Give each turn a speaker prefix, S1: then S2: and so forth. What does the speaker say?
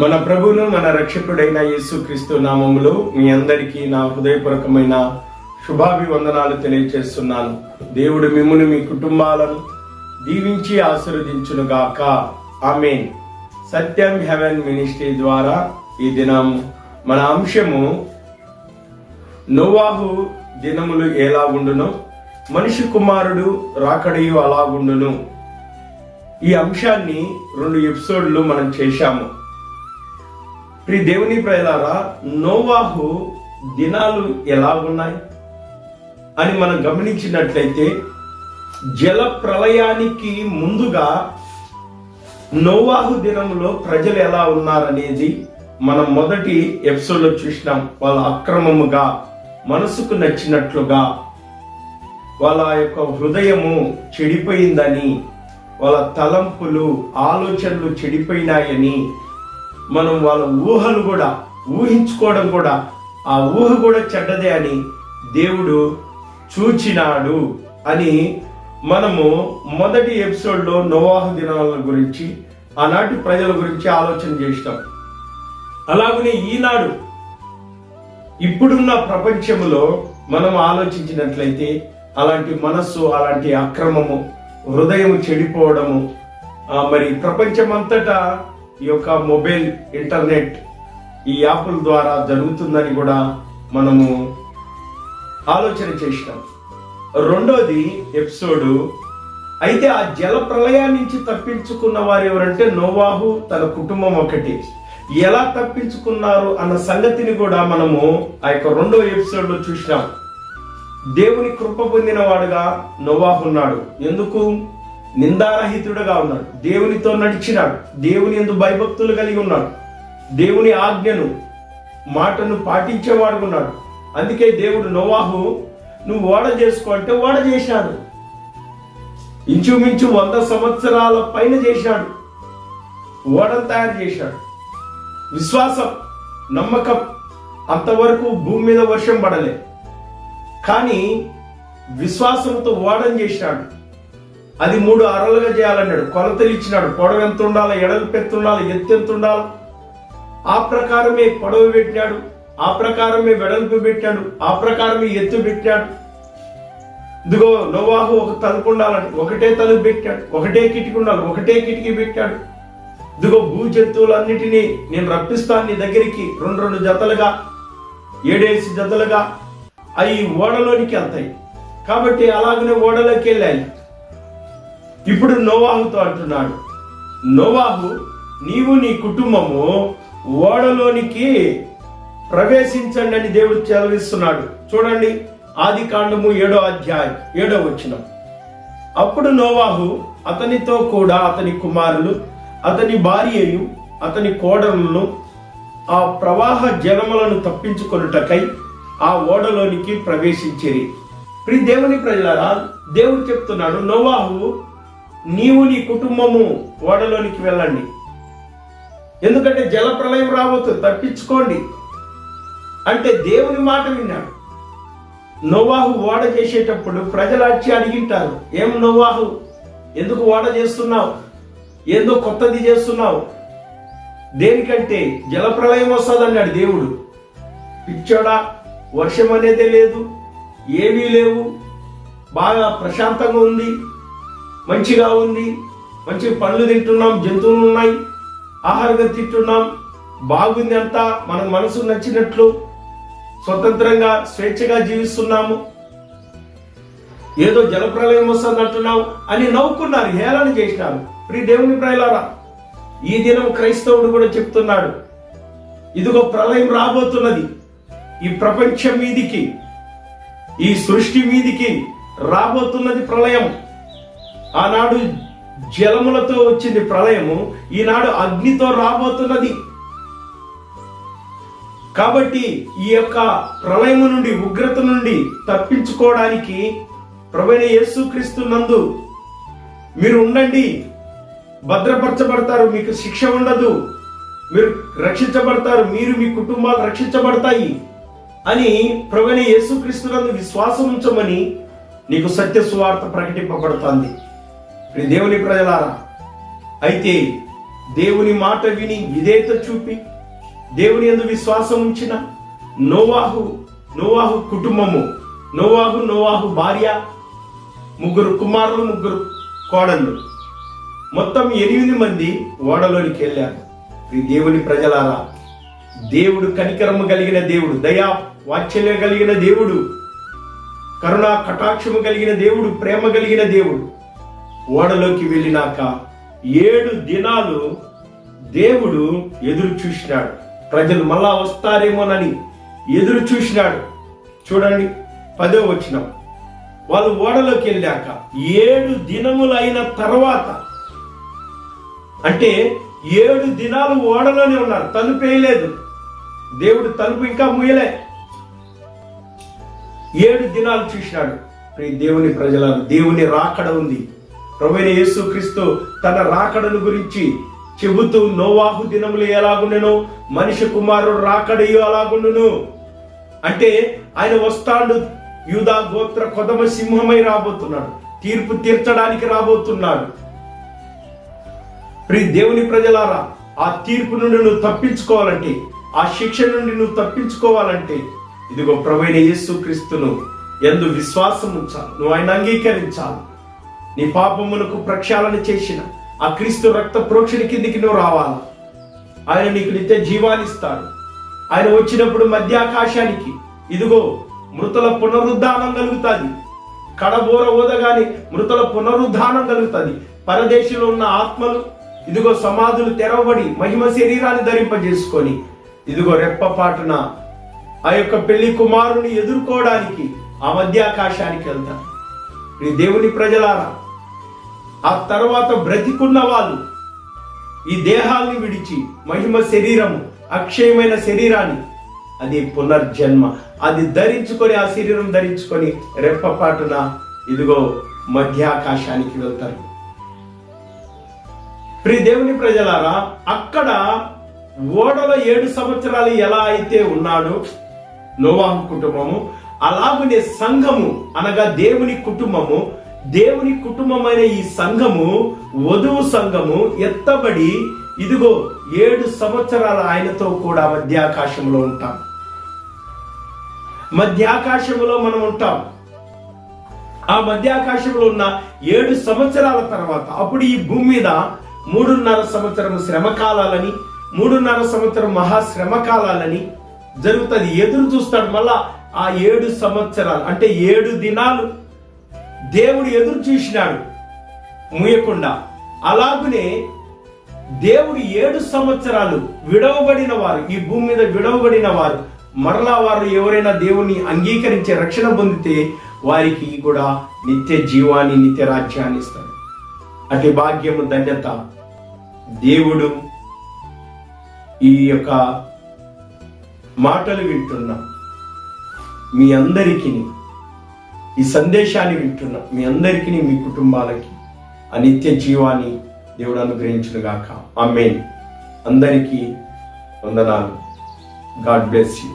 S1: మన ప్రభువును మన రక్షకుడైన యేసుక్రీస్తు నామములో మీ అందరికీ నా హృదయపూర్వకమైన శుభాభివందనాలు తెలియజేస్తున్నాను. దేవుడు మిమ్మును మీ కుటుంబాలను దీవించి ఆశీర్వదించునుగాక. ఆమేన్. సత్యం హెవెన్ మినిస్ట్రీ ద్వారా ఈ దినం మన అంశము నోవాహు దినములు ఎలా ఉండును, మనిషి కుమారుడు రాకడయు అలా ఉండును. ఈ అంశాన్ని 2 ఎపిసోడ్లు మనం చేశాము. ప్రియ దేవుని ప్రజలారా, నోవాహు దినాలు ఎలా ఉన్నాయి అని మనం గమనించినట్లయితే, జల ప్రళయానికి ముందుగా నోవాహు దినంలో ప్రజలు ఎలా ఉన్నారనేది మనం మొదటి ఎపిసోడ్లో చూసినాం. వాళ్ళ అక్రమముగా, మనసుకు నచ్చినట్లుగా, వాళ్ళ యొక్క హృదయము చెడిపోయిందని, వాళ్ళ తలంపులు ఆలోచనలు చెడిపోయినాయని, మనం వాళ్ళ ఊహలు కూడా ఊహించుకోవడం కూడా, ఆ ఊహ కూడా చెడ్డదే అని దేవుడు చూచినాడు అని మనము మొదటి ఎపిసోడ్లో నోవాహు దినాల గురించి, ఆనాటి ప్రజల గురించి ఆలోచన చేస్తాం. అలాగనే ఈనాడు ఇప్పుడున్న ప్రపంచంలో మనం ఆలోచించినట్లయితే అలాంటి మనస్సు, అలాంటి అక్రమము, హృదయం చెడిపోవడము, మరి ప్రపంచమంతటా ఈ యొక్క మొబైల్, ఇంటర్నెట్, ఈ యాప్ల ద్వారా జరుగుతుందని కూడా మనము ఆలోచన చేసినాం. రెండోది ఎపిసోడు అయితే ఆ జల ప్రళయాన్ని నుంచి తప్పించుకున్న వారు ఎవరంటే నోవాహు, తన కుటుంబం ఒకటి. ఎలా తప్పించుకున్నారు అన్న సంగతిని కూడా మనము ఆ యొక్క 2వ ఎపిసోడ్లో చూసినాం. దేవుని కృప పొందిన వాడుగా నోవాహు ఉన్నాడు. ఎందుకు? నిందారహితుడుగా ఉన్నాడు, దేవునితో నడిచినాడు, దేవుని యందు భయభక్తులు కలిగి ఉన్నాడు, దేవుని ఆజ్ఞను, మాటను పాటించేవాడు ఉన్నాడు. అందుకే దేవుడు నోవాహు నువ్వు ఓడ చేసుకో అంటే ఓడ చేశాడు. ఇంచుమించు 100 సంవత్సరాల పైన చేశాడు, ఓడను తయారు చేశాడు. విశ్వాసం, నమ్మకం, అంతవరకు భూమి మీద వర్షం పడలే, కానీ విశ్వాసంతో ఓడను చేశాడు. అది 3 అరలుగా చేయాలన్నాడు, కొలతలు ఇచ్చినాడు. పొడవు ఎంత ఉండాలి, ఎడల్పు ఎంత ఉండాలి, ఎత్తు ఎంత ఉండాలి, ఆ ప్రకారమే పొడవు పెట్టాడు, ఆ ప్రకారమే వెడల్పు పెట్టాడు, ఆ ప్రకారమే ఎత్తు పెట్టాడు. ఇదిగో నోవాహు ఒక తలుపు ఉండాలని ఒకటే తలుపు పెట్టాడు, ఒకటే కిటికీ ఉండాలి, ఒకటే కిటికీ పెట్టాడు. ఇదిగో భూ జంతువులన్నిటినీ నేను రప్పిస్తాను నీ దగ్గరికి, 2 జతలుగా, 7 జతలుగా అవి ఓడలోనికి వెళ్తాయి. కాబట్టి అలాగనే ఓడలోకి వెళ్ళాయి. ఇప్పుడు నోవాహుతో అంటున్నాడు, నోవాహు నీవు నీ కుటుంబము ఓడలోనికి ప్రవేశించండి అని దేవుడు సెలవిస్తున్నాడు. చూడండి, ఆదికాండము 7వ అధ్యాయం 7వ వచనం. అప్పుడు నోవాహు అతనితో కూడా అతని కుమారులు, అతని భార్యయు, అతని కోడలను ఆ ప్రవాహ జలములను తప్పించుకొనుటకై ఆ ఓడలోనికి ప్రవేశించిరి. ప్రియ దేవుని ప్రజలారా, దేవుడు చెప్తున్నాడు, నోవాహు నీవు నీ కుటుంబము ఓడలోనికి వెళ్ళండి, ఎందుకంటే జల ప్రళయం రాబోతుంది, తప్పించుకోండి అంటే దేవుని మాట విన్నాడు. నోవాహు ఓడ చేసేటప్పుడు ప్రజలు వచ్చి అడిగింటారు, ఏం నోవాహు ఎందుకు ఓడ చేస్తున్నావు, ఏందో కొత్తది చేస్తున్నావు, దేనికంటే జల ప్రళయం వస్తుంది అన్నాడు దేవుడు. పిచ్చోడా, వర్షం అనేదే లేదు, ఏమీ లేవు, బాగా ప్రశాంతంగా ఉంది, మంచిగా ఉంది, మంచి పండ్లు తింటున్నాం, జంతువులు ఉన్నాయి, ఆహారంగా తింటున్నాం, బాగుంది అంతా, మన మనసు నచ్చినట్లు స్వతంత్రంగా స్వేచ్ఛగా జీవిస్తున్నాము, ఏదో జలప్రలయం వస్తుంది అంటున్నావు అని నవ్వుకున్నారు, హేళన చేసినారు. ప్రియ దేవుని ప్రజలారా, ఈ దినం క్రైస్తవుడు కూడా చెప్తున్నాడు, ఇదిగో ప్రళయం రాబోతున్నది, ఈ ప్రపంచం మీదికి, ఈ సృష్టి మీదికి రాబోతున్నది ప్రళయం. ఆనాడు జలములతో వచ్చింది ప్రళయము, ఈనాడు అగ్నితో రాబోతున్నది. కాబట్టి ఈ యొక్క ప్రళయము నుండి, ఉగ్రత నుండి తప్పించుకోవడానికి ప్రభువైన యేసుక్రీస్తు నందు మీరు ఉండండి, భద్రపరచబడతారు, మీకు శిక్ష ఉండదు, మీరు రక్షించబడతారు, మీరు మీ కుటుంబాలు రక్షించబడతాయి అని ప్రభువైన యేసుక్రీస్తు నందు విశ్వాసం ఉంచమని నీకు సత్య సువార్త ప్రకటింపబడుతుంది. దేవుని ప్రజలారా, అయితే దేవుని మాట విని విధేయత చూపి దేవుని యందు విశ్వాసం ఉంచిన నోవాహు కుటుంబము, నోవాహు భార్య, 3 కుమారులు 3 కోడళ్ళు, మొత్తం 8 మంది ఓడలోనికి వెళ్ళారు. ఈ దేవుని ప్రజలారా, దేవుడు కనికరము కలిగిన దేవుడు, దయా వాత్సల్యం కలిగిన దేవుడు, కరుణా కటాక్షము కలిగిన దేవుడు, ప్రేమ కలిగిన దేవుడు. ఓడలోకి వెళ్ళినాక 7 దినాలు దేవుడు ఎదురు చూసినాడు. ప్రజలు మళ్ళా వస్తారేమోనని ఎదురు చూసినాడు. చూడండి 10వ వచనం. వాళ్ళు ఓడలోకి వెళ్ళాక 7 దినములు అయిన తర్వాత, అంటే 7 దినాలు ఓడలోనే ఉన్నారు, తలుపు వేయలేదు. దేవుడు తలుపు ఇంకా మూయలే. 7 దినాలు చూసినాడు. దేవుని ప్రజలను, దేవుని రాకడ ఉంది. ప్రభువైన యేసుక్రీస్తు తన రాకడను గురించి చెబుతూ, నోవాహు దినములు ఎలాగుండెనో మనిషి కుమారుడు రాకడయు అలాగుండును. అంటే ఆయన వస్తాడు, యూదా గోత్ర కొదమ సింహమై రాబోతున్నాడు, తీర్పు తీర్చడానికి రాబోతున్నాడు. దేవుని ప్రజలారా, ఆ తీర్పు నుండి నువ్వు తప్పించుకోవాలంటే, ఆ శిక్ష నుండి నువ్వు తప్పించుకోవాలంటే, ఇదిగో ప్రభువైన యేసుక్రీస్తును యందు విశ్వాసం ఉంచాలి. నువ్వు ఆయన అంగీకరించాలి. నీ పాపమునకు ప్రక్షాళన చేసిన ఆ క్రీస్తు రక్త ప్రోక్షణ కిందికి నువ్వు రావాలి. ఆయన నీకు నిత్య జీవాన్ని ఇస్తాడు. ఆయన వచ్చినప్పుడు మధ్యాకాశానికి ఇదిగో మృతుల పునరుద్ధానం కలుగుతుంది. కడబోర ఊదగానే మృతుల పునరుద్ధానం కలుగుతుంది. పరదేశంలో ఉన్న ఆత్మలు ఇదిగో సమాధులు తెరవబడి మహిమ శరీరాన్ని ధరింపజేసుకొని ఇదిగో రెప్పపాటున ఆ యొక్క పెళ్లి కుమారుని ఎదుర్కోవడానికి ఆ మధ్యాకాశానికి వెళ్తారు. ఈ దేవుని ప్రజలారా, ఆ తర్వాత బ్రతికున్న వాళ్ళు ఈ దేహాన్ని విడిచి మహిమ శరీరము, అక్షయమైన శరీరాన్ని, అది పునర్జన్మ, అది ధరించుకొని, ఆ శరీరం ధరించుకొని రెప్పపాటున ఇదిగో మధ్యాకాశానికి వెళ్తారు. దేవుని ప్రజలారా, అక్కడ ఓడలో 7 సంవత్సరాలు ఎలా అయితే ఉన్నాడో నోవాహు కుటుంబము, అలాగనే సంఘము అనగా దేవుని కుటుంబము, దేవుని కుటుంబమైన ఈ సంఘము, వధువు సంఘము ఎత్తబడి ఇదిగో 7 సంవత్సరాలు ఆయనతో కూడా మధ్యాకాశంలో ఉంటాం. మధ్యాకాశంలో మనం ఉంటాం. ఆ మధ్యాకాశంలో ఉన్న 7 సంవత్సరాల తర్వాత అప్పుడు ఈ భూమి మీద 3.5 సంవత్సరం శ్రమకాలాలని, 3.5 సంవత్సరం మహాశ్రమకాలాలని జరుగుతుంది. ఎదురు చూస్తాడు మళ్ళా ఆ 7 సంవత్సరాలు, అంటే 7 దినాలు దేవుడు ఎదురు చూసినాడు మూయకుండా. అలాగనే దేవుడు 7 సంవత్సరాలు విడవబడిన వారు, ఈ భూమి మీద విడవబడిన వారు, మరలా వారు ఎవరైనా దేవుని అంగీకరించే రక్షణ పొందితే వారికి కూడా నిత్య జీవాన్ని, నిత్య రాజ్యాన్ని ఇస్తాడు. అతి భాగ్యము, ధన్యత దేవుడు ఈ యొక్క మాటలు వింటున్నా మీ అందరికీ, ఈ సందేశాన్ని వింటున్నా మీ అందరికీ, మీ కుటుంబాలకి ఆ నిత్య జీవాన్ని దేవుడు అనుగ్రహించునుగాక. ఆమేన్. అందరికీ వందనాలు. God bless you.